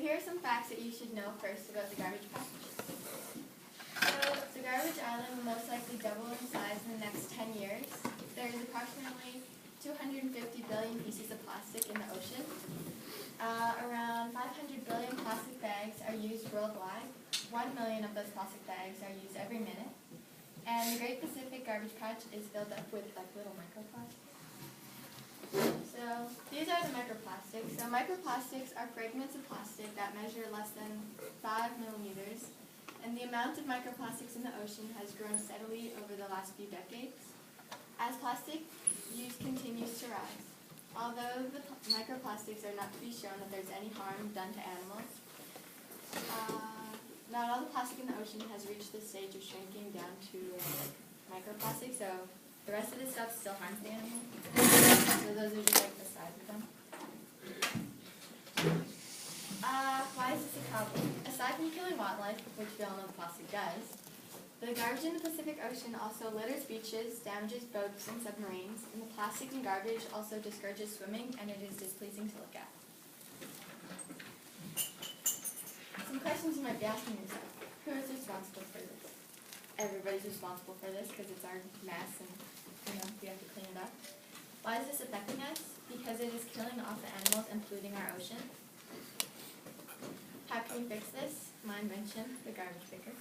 here are some facts that you should know first about the garbage patch. So the garbage island will most likely double in size in the next 10 years. There is approximately 250 billion pieces of plastic in the ocean. Around 500 billion plastic bags are used worldwide. 1 million of those plastic bags are used every minute. And the Great Pacific Garbage Patch is filled up with like little microplastics. So these are the microplastics. So microplastics are fragments of plastic that measure less than 5 millimeters. And the amount of microplastics in the ocean has grown steadily over the last few decades. As plastic use continues to rise, although the microplastics are not to be shown that there's any harm done to animals, not all the plastic in the ocean has reached the stage of shrinking down to microplastics, so the rest of this stuff still harms the animals. So those are just like the size of them. Why is this a problem? Aside from killing wildlife, which we all know plastic does, the garbage in the Pacific Ocean also litters beaches, damages boats and submarines, and the plastic and garbage also discourages swimming, and it is displeasing to look at. Some questions you might be asking yourself. Who is responsible for this? Everybody's responsible for this because it's our mess and we have to clean it up. Why is this affecting us? Because it is killing off the animals and polluting our ocean. How can we fix this? My invention, the garbage picker.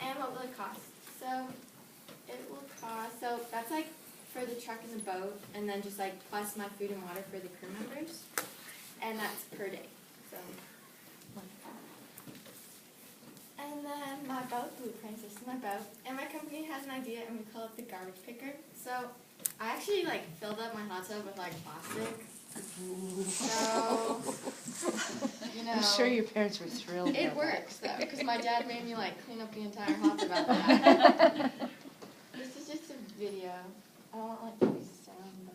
And what will it cost? So it will cost, so that's like for the truck and the boat, and then just like plus my food and water for the crew members. And that's per day. So and then my boat blueprints, this is my boat. And my company has an idea and we call it the garbage picker. So I actually filled up my hot tub with plastic. So, I'm sure your parents were thrilled. It works though, because my dad made me clean up the entire hot tub out that. This is just a video. I don't want to use sound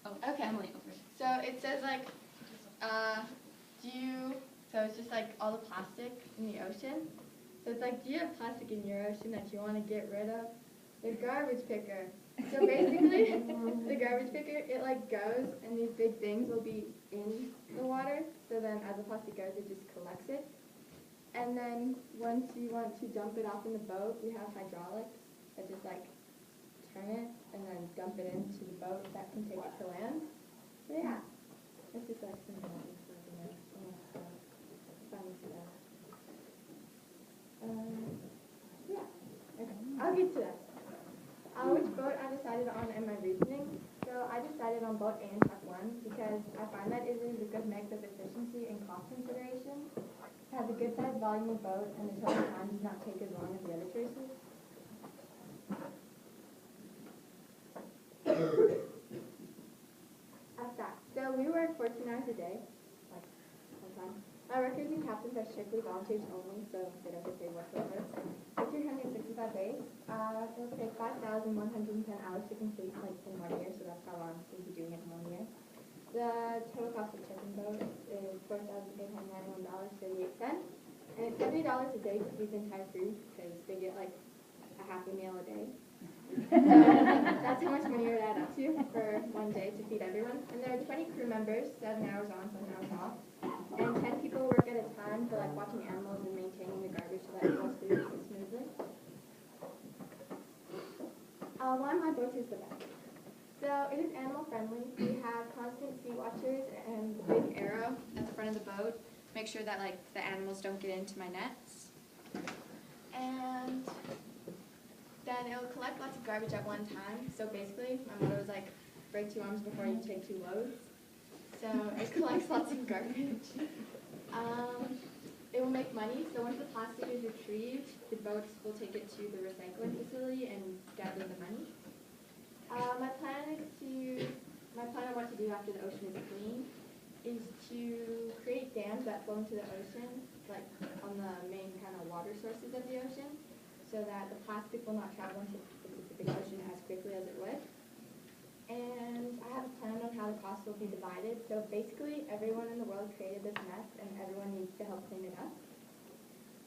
though. Oh, okay. Emily, over. So it says so it's just all the plastic in the ocean. So it's do you have plastic in your ocean that you want to get rid of? The garbage picker. So basically, the garbage picker, it goes and these big things will be in the water. So then as the plastic goes, it just collects it. And then once you want to dump it off in the boat, we have hydraulics that just turn it and then dump it into the boat that can take it to land. So yeah, it's just some fun stuff. Yeah, okay, I'll get to that. Which boat I decided on and my reasoning. So I decided on boat A and truck 1 because I find that it is a good mix of efficiency and cost consideration. It has a good sized volume of boat and the total time does not take as long as the other choices. So we work 14 hours a day, sometimes. Our workers and captains are strictly volunteers only, so they don't get paid whatsoever. For 365 days, it will take 5,110 hours to complete in 1 year, so that's how long we'll be doing it in 1 year. The total cost of chicken boat is $4,891.38, and it's $70 a day to feed the entire crew because they get a half a meal a day. So that's how much money it would add up to for 1 day to feed everyone. And there are 20 crew members, 7 hours on, 7 hours off. And 10 people work at a time for watching animals and maintaining the garbage so that it goes through smoothly. Why my boat is the best. So it is animal friendly. We have constant sea watchers and the big arrow at the front of the boat. Make sure that the animals don't get into my nets. And then it will collect lots of garbage at one time. So basically, my motto is break 2 arms before you take 2 loads. So it collects lots of garbage. It will make money. So once the plastic is retrieved, the boats will take it to the recycling facility and gather the money. My plan on what to do after the ocean is clean is to create dams that flow into the ocean, on the main kind of water sources of the ocean, so that the plastic will not travel into the Pacific Ocean as quickly as it would. And I have a plan on how the cost will be divided. So basically, everyone in the world created this mess, and everyone needs to help clean it up.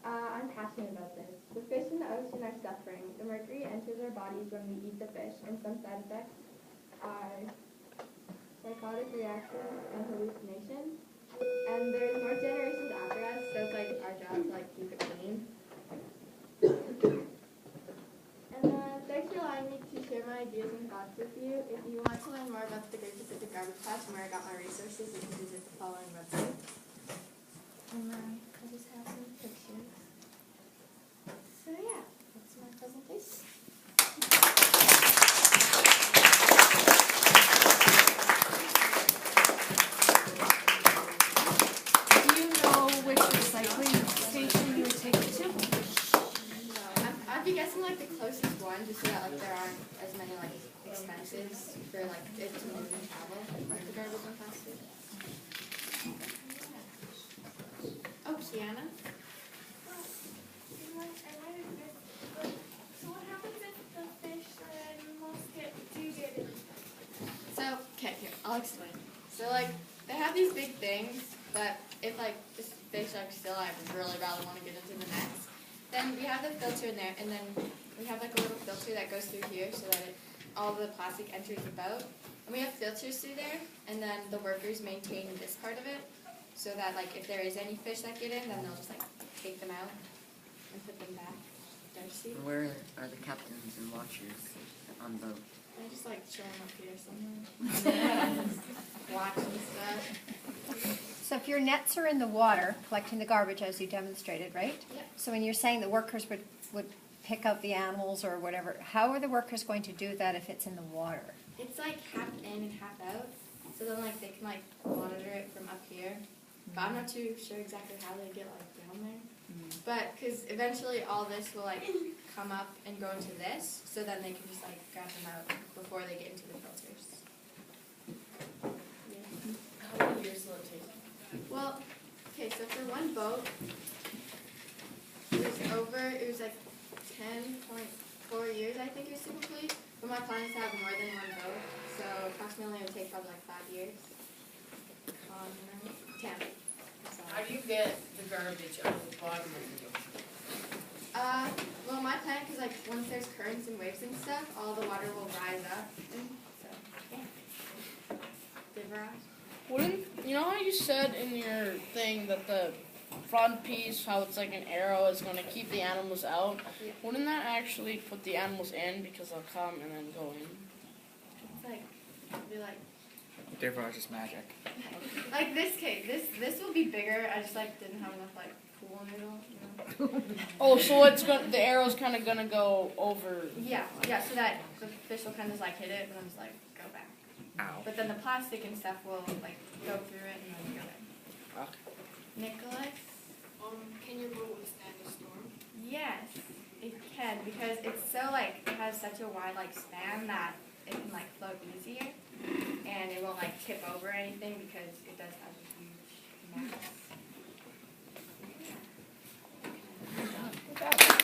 I'm passionate about this. The fish in the ocean are suffering. The mercury enters our bodies when we eat the fish, and some side effects are psychotic reactions, and hallucinations. And there's more generations after us, so it's like our job to like keep it clean. And thanks for allowing me to share my ideas and thoughts with you. If you want to learn more about the Great Pacific Garbage Patch and where I got my resources, you can visit the following website. And I just have some pictures. So yeah, that's my presentation. Do you know which recycling station you would take it to? No, I'd be guessing like the closest one, just so that like there aren't as many like expenses for like it to move and travel, like the garbage and plastic. Oh, Kiana. So what happens if the fish or animals do get it? So, okay, here, I'll explain. So, like, they have these big things, but if, like, this fish, like, still, I really rather want to get into the nets, then we have the filter in there, and then we have, like, a little filter that goes through here so that all the plastic enters the boat. And we have filters through there, and then the workers maintain this part of it, so that, like, if there is any fish that get in, then they'll just, like, take them out and put them back. Darcy? Where are the captains and watchers on the boat? I just like chilling up here somewhere. Watching stuff. So if your nets are in the water, collecting the garbage as you demonstrated, right? Yep. So when you're saying the workers would pick out the animals or whatever, how are the workers going to do that if it's in the water? It's like half in and half out. So then like they can like monitor it from up here. But I'm not too sure exactly how they get like down there. But because eventually all this will like come up and go into this, so then they can just like grab them out before they get into the filters. Yeah. How many years will it take? Well, okay, so for one boat, it was like 10.4 years I think it was to complete. But my plan is to have more than one boat, so approximately it would take probably like 5 years. 10. How do you get the garbage out of the bottom of the ocean? Well, my plan, because like once there's currents and waves and stuff, all the water will rise up. And so, yeah. Vaporize. Wouldn't you know how you said in your thing that the front piece, how it's like an arrow, is going to keep the animals out? Yeah. Wouldn't that actually put the animals in because they'll come and then go in? It's like, it'll be like Devarage is magic. like this cake. This will be bigger. I just like didn't have enough like pool noodle. Oh, so it's the arrow's kind of going to go over. Yeah, so that the fish will kind of just like hit it and then just like go back. Ow. But then the plastic and stuff will like go through it and then go in. Okay. Nicholas? Can your boat withstand a storm? Yes, it can because it's so like it has such a wide like span that it can like float easier and it won't like tip over anything because it does have a huge mass.